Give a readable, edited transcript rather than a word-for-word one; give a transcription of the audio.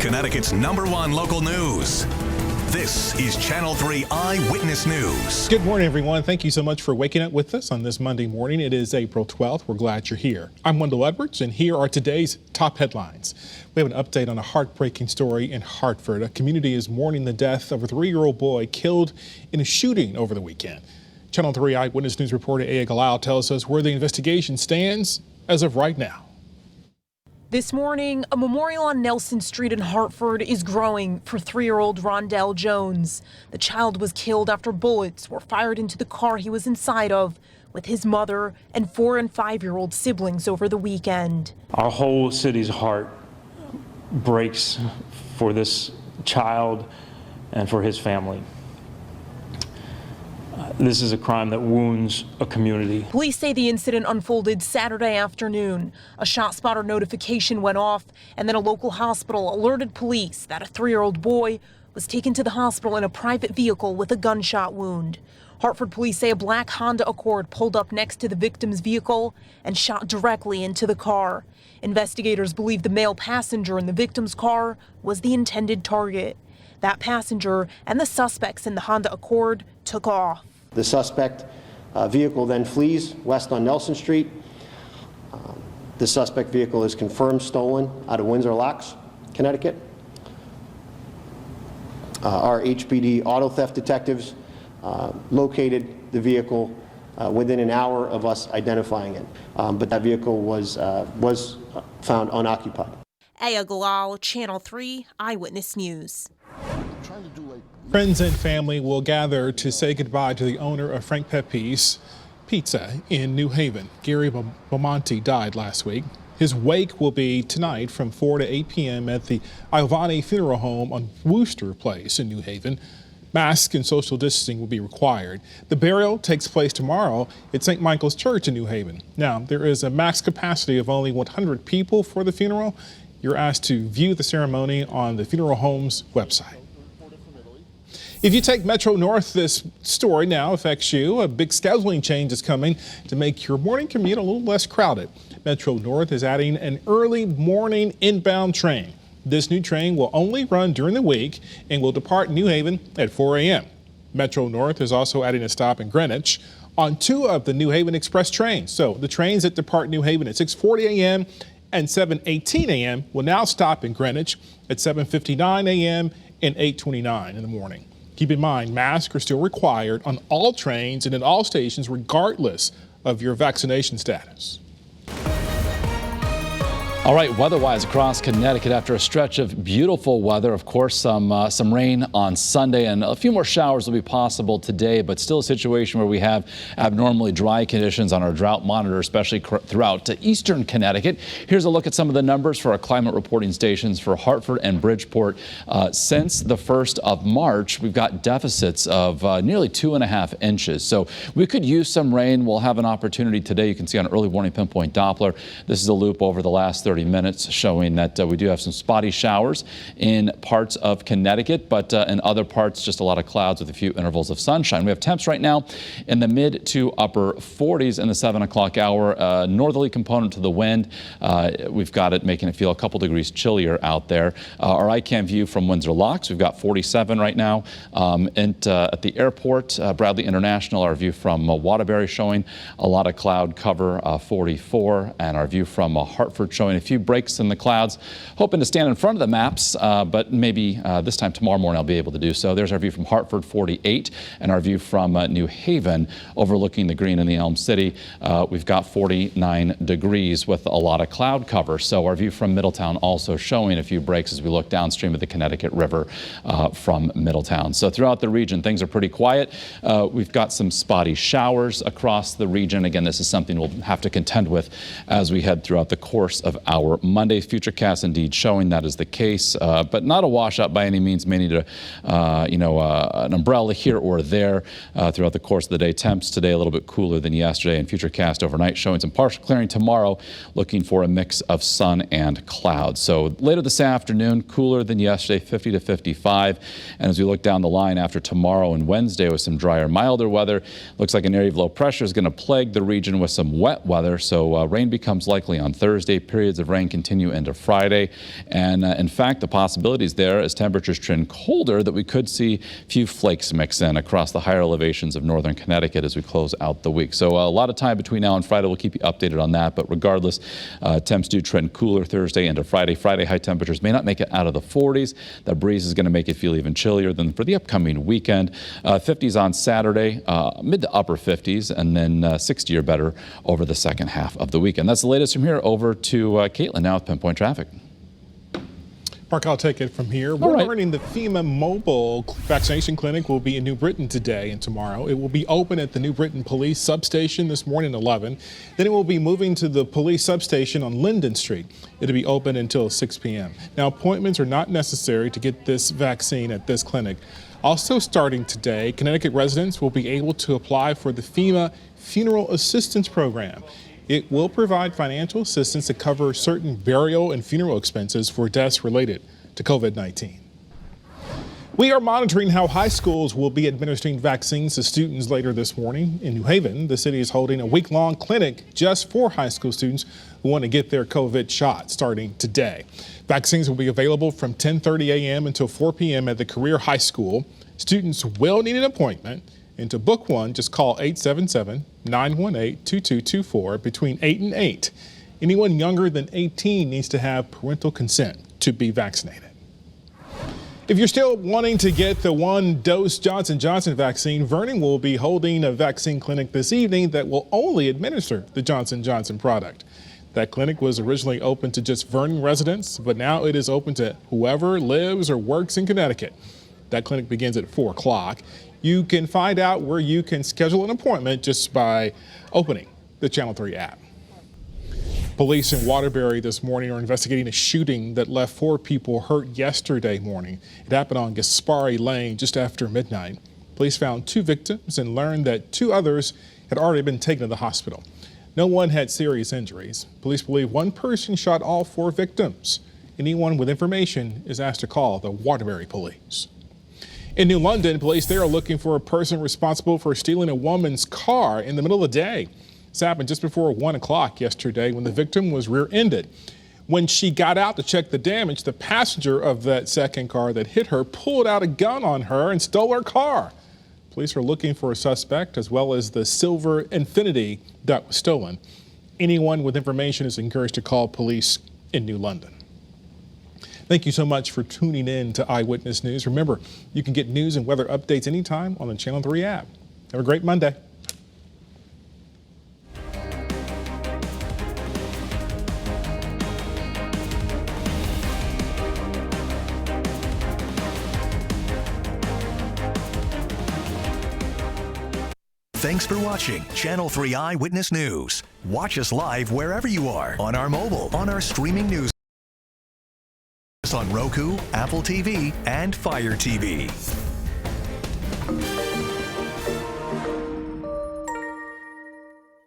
Connecticut's #1 local news. This is Channel 3 Eyewitness News. Good morning, everyone. Thank you so much for waking up with us on this Monday morning. It is April 12th. We're glad you're here. I'm Wendell Edwards, and here are today's top headlines. We have an update on a heartbreaking story in Hartford. A community is mourning the death of a 3-year-old boy killed in a shooting over the weekend. Channel 3 Eyewitness News reporter Aya Galal tells us where the investigation stands as of right now. This morning, a memorial on Nelson Street in Hartford is growing for 3-year-old Wendell Jones. The child was killed after bullets were fired into the car he was inside of with his mother and 4- and 5-year-old siblings over the weekend. Our whole city's heart breaks for this child and for his family. This is a crime that wounds a community. Police say the incident unfolded Saturday afternoon. A shot spotter notification went off, and then a local hospital alerted police that a 3-year-old boy was taken to the hospital in a private vehicle with a gunshot wound. Hartford police say a black Honda Accord pulled up next to the victim's vehicle and shot directly into the car. Investigators believe the male passenger in the victim's car was the intended target. That passenger and the suspects in the Honda Accord took off. The suspect vehicle then flees west on Nelson Street. The suspect vehicle is confirmed stolen out of Windsor Locks, Connecticut. Our HPD auto theft detectives located the vehicle within an hour of us identifying it, but that vehicle was found unoccupied. Aya Galal, Channel 3 Eyewitness News. Friends and family will gather to say goodbye to the owner of Frank Pepe's Pizza in New Haven. Gary Belmonte died last week. His wake will be tonight from 4 to 8 p.m. at the Iovani Funeral Home on Wooster Place in New Haven. Masks and social distancing will be required. The burial takes place tomorrow at St. Michael's Church in New Haven. Now, there is a max capacity of only 100 people for the funeral. You're asked to view the ceremony on the funeral home's website. If you take Metro North, this story now affects you. A big scheduling change is coming to make your morning commute a little less crowded. Metro North is adding an early morning inbound train. This new train will only run during the week and will depart New Haven at 4 a.m. Metro North is also adding a stop in Greenwich on 2 of the New Haven Express trains. So the trains that depart New Haven at 6:40 a.m. and 7:18 a.m. will now stop in Greenwich at 7:59 a.m. and 8:29 in the morning. Keep in mind, masks are still required on all trains and in all stations, regardless of your vaccination status. All right, weather-wise across Connecticut after a stretch of beautiful weather. Of course, some rain on Sunday and a few more showers will be possible today, but still a situation where we have abnormally dry conditions on our drought monitor, especially throughout eastern Connecticut. Here's a look at some of the numbers for our climate reporting stations for Hartford and Bridgeport. Since the 1st of March, we've got deficits of nearly 2.5 inches. So we could use some rain. We'll have an opportunity today. You can see on early warning pinpoint Doppler. This is a loop over the last 30 minutes showing that we do have some spotty showers in parts of Connecticut, but in other parts just a lot of clouds with a few intervals of sunshine. We have temps right now in the mid to upper 40s in the 7 o'clock hour. Northerly component to the wind. We've got it making it feel a couple degrees chillier out there. Our ICAM view from Windsor Locks, we've got 47 right now. And at the airport, Bradley International, our view from Waterbury showing a lot of cloud cover, 44, and our view from Hartford showing a few breaks in the clouds. Hoping to stand in front of the maps, but maybe this time tomorrow morning I'll be able to do so. There's our view from Hartford, 48, and our view from New Haven overlooking the green in the Elm City. We've got 49 degrees with a lot of cloud cover. So our view from Middletown also showing a few breaks as we look downstream of the Connecticut River from Middletown. So throughout the region, things are pretty quiet. We've got some spotty showers across the region. Again, this is something we'll have to contend with as we head throughout the course of our Monday. FUTURECAST indeed showing that is the case, but not a washout by any means. May need an umbrella here or there throughout the course of the day. Temps today a little bit cooler than yesterday, and FUTURECAST overnight showing some partial clearing tomorrow, looking for a mix of sun and clouds. So later this afternoon, cooler than yesterday, 50 to 55. And as we look down the line after tomorrow and Wednesday with some drier, milder weather, looks like an area of low pressure is going to plague the region with some wet weather. So rain becomes likely on Thursday. Periods Periods of rain continue into Friday. And in fact, the possibility is there as temperatures trend colder that we could see a few flakes mix in across the higher elevations of northern Connecticut as we close out the week. So a lot of time between now and Friday. We'll keep you updated on that. But regardless, temps do trend cooler Thursday into Friday. Friday high temperatures may not make it out of the 40s. That breeze is going to make it feel even chillier than for the upcoming weekend. 50s on Saturday, mid to upper 50s, and then 60 or better over the second half of the weekend. That's the latest from here. Over to Caitlin now with Pinpoint Traffic. Mark, I'll take it from here. We're learning the FEMA mobile vaccination clinic will be in New Britain today and tomorrow. It will be open at the New Britain Police Substation this morning at 11. Then it will be moving to the police substation on Linden Street. It'll be open until 6 p.m. Now, appointments are not necessary to get this vaccine at this clinic. Also starting today, Connecticut residents will be able to apply for the FEMA Funeral Assistance Program. It will provide financial assistance to cover certain burial and funeral expenses for deaths related to COVID-19. We are monitoring how high schools will be administering vaccines to students later this morning. In New Haven, the city is holding a week-long clinic just for high school students who want to get their COVID shot starting today. Vaccines will be available from 10:30 a.m. until 4 p.m. at the Career High School. Students will need an appointment. And to book one, just call 877-918-2224 between 8 and 8. Anyone younger than 18 needs to have parental consent to be vaccinated. If you're still wanting to get the one-dose Johnson & Johnson vaccine, Vernon will be holding a vaccine clinic this evening that will only administer the Johnson & Johnson product. That clinic was originally open to just Vernon residents, but now it is open to whoever lives or works in Connecticut. That clinic begins at 4 o'clock. You can find out where you can schedule an appointment just by opening the Channel 3 app. Police in Waterbury this morning are investigating a shooting that left 4 people hurt yesterday morning. It happened on Gaspari Lane just after midnight. Police found 2 victims and learned that 2 others had already been taken to the hospital. No one had serious injuries. Police believe one person shot all 4 victims. Anyone with information is asked to call the Waterbury Police. In New London, police there are looking for a person responsible for stealing a woman's car in the middle of the day. This happened just before 1 o'clock yesterday when the victim was rear-ended. When she got out to check the damage, the passenger of that second car that hit her pulled out a gun on her and stole her car. Police are looking for a suspect as well as the silver Infiniti that was stolen. Anyone with information is encouraged to call police in New London. Thank you so much for tuning in to Eyewitness News. Remember, you can get news and weather updates anytime on the Channel 3 app. Have a great Monday. Thanks for watching Channel 3 Eyewitness News. Watch us live wherever you are on our mobile, on our streaming news on Roku, Apple TV, and Fire TV.